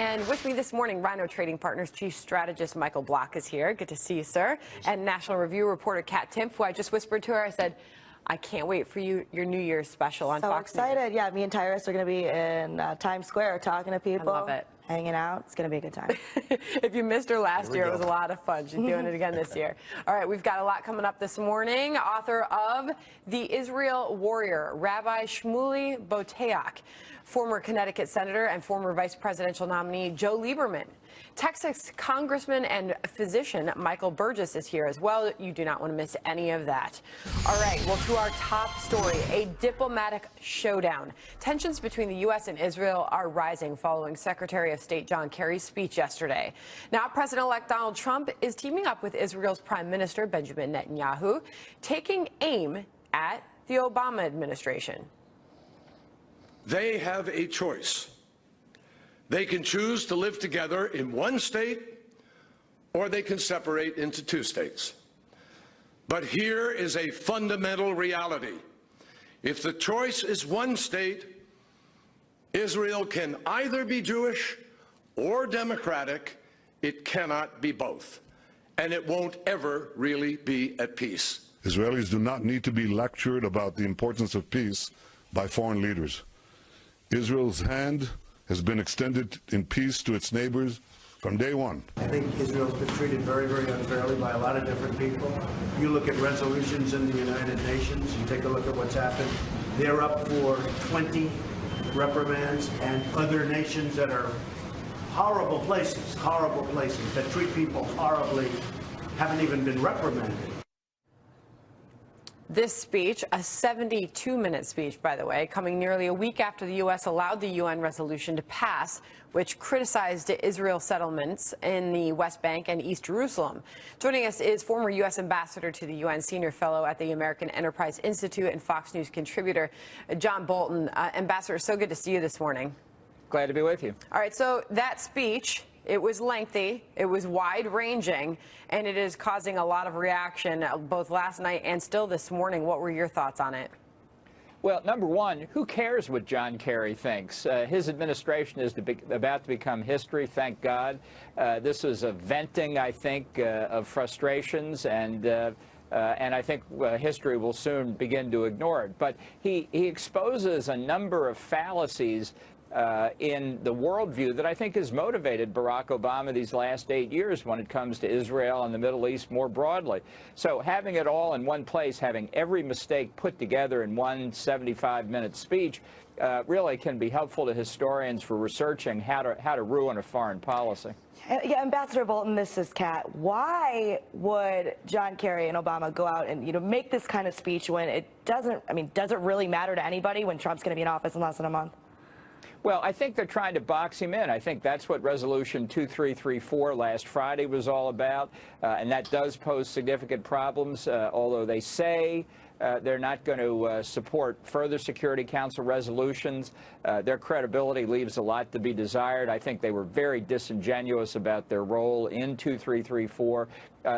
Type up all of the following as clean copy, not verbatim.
And with me this morning, Rhino Trading Partners Chief Strategist Michael Block is here. Good to see you, sir. And National Review reporter Katherine Timpf, who I just whispered to her, I said, I can't wait for your New Year's special on Fox News. So excited. Yeah, me and Tyrus are going to be in Times Square talking to people. I love it. Hanging out. It's going to be a good time. If you missed her last year, it was a lot of fun. She's doing it again this year. All right, we've got a lot coming up this morning. Author of The Israel Warrior, Rabbi Shmuley Boteach, former Connecticut Senator and former Vice Presidential nominee Joe Lieberman. Texas Congressman and physician Michael Burgess is here as well. You do not want to miss any of that. All right, well, to our top story, a diplomatic showdown. Tensions between the U.S. and Israel are rising following Secretary of State John Kerry's speech yesterday. Now, President-elect Donald Trump is teaming up with Israel's Prime Minister Benjamin Netanyahu, taking aim at the Obama administration. They have a choice. They can choose to live together in one state, or they can separate into two states. But here is a fundamental reality. If the choice is one state, Israel can either be Jewish or democratic. It cannot be both. And it won't ever really be at peace. Israelis do not need to be lectured about the importance of peace by foreign leaders. Israel's hand has been extended in peace to its neighbors from day one. I think Israel's been treated very, very unfairly by a lot of different people. You look at resolutions in the United Nations, you take a look at what's happened. They're up for 20 reprimands, and other nations that are horrible places that treat people horribly haven't even been reprimanded. This speech, a 72-minute speech, by the way, coming nearly a week after the U.S. allowed the UN resolution to pass, which criticized Israel settlements in the West Bank and East Jerusalem. Joining us is former U.S. Ambassador to the UN, Senior Fellow at the American Enterprise Institute and Fox News contributor, John Bolton. Ambassador, so good to see you this morning. Glad to be with you. All right, so that speech, it was lengthy, it was wide-ranging, and it is causing a lot of reaction both last night and still this morning. What were your thoughts on it? Well, number one, who cares what John Kerry thinks? His administration is about to become history, thank God. This is a venting, I think, of frustrations, and I think history will soon begin to ignore it. But he exposes a number of fallacies in the worldview that I think has motivated Barack Obama these last 8 years when it comes to Israel and the Middle East more broadly. So having it all in one place, having every mistake put together in one 75-minute speech, really can be helpful to historians for researching how to ruin a foreign policy. Yeah, Ambassador Bolton, this is Kat. Why would John Kerry and Obama go out and make this kind of speech when it doesn't, does it really matter to anybody when Trump's going to be in office in less than a month? Well, I think they're trying to box him in. I think that's what Resolution 2334 last Friday was all about, and that does pose significant problems, although they say they're not going to support further Security Council resolutions. Their credibility leaves a lot to be desired. I think they were very disingenuous about their role in 2334.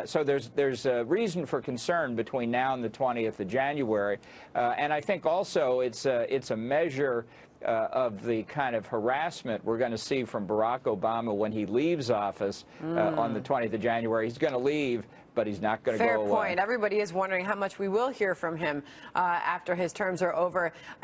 So there's a reason for concern between now and the 20th of January. And I think also it's a measure of the kind of harassment we're going to see from Barack Obama when he leaves office on the 20th of January. He's going to leave, but he's not going to go away. Fair point. Everybody is wondering how much we will hear from him after his terms are over.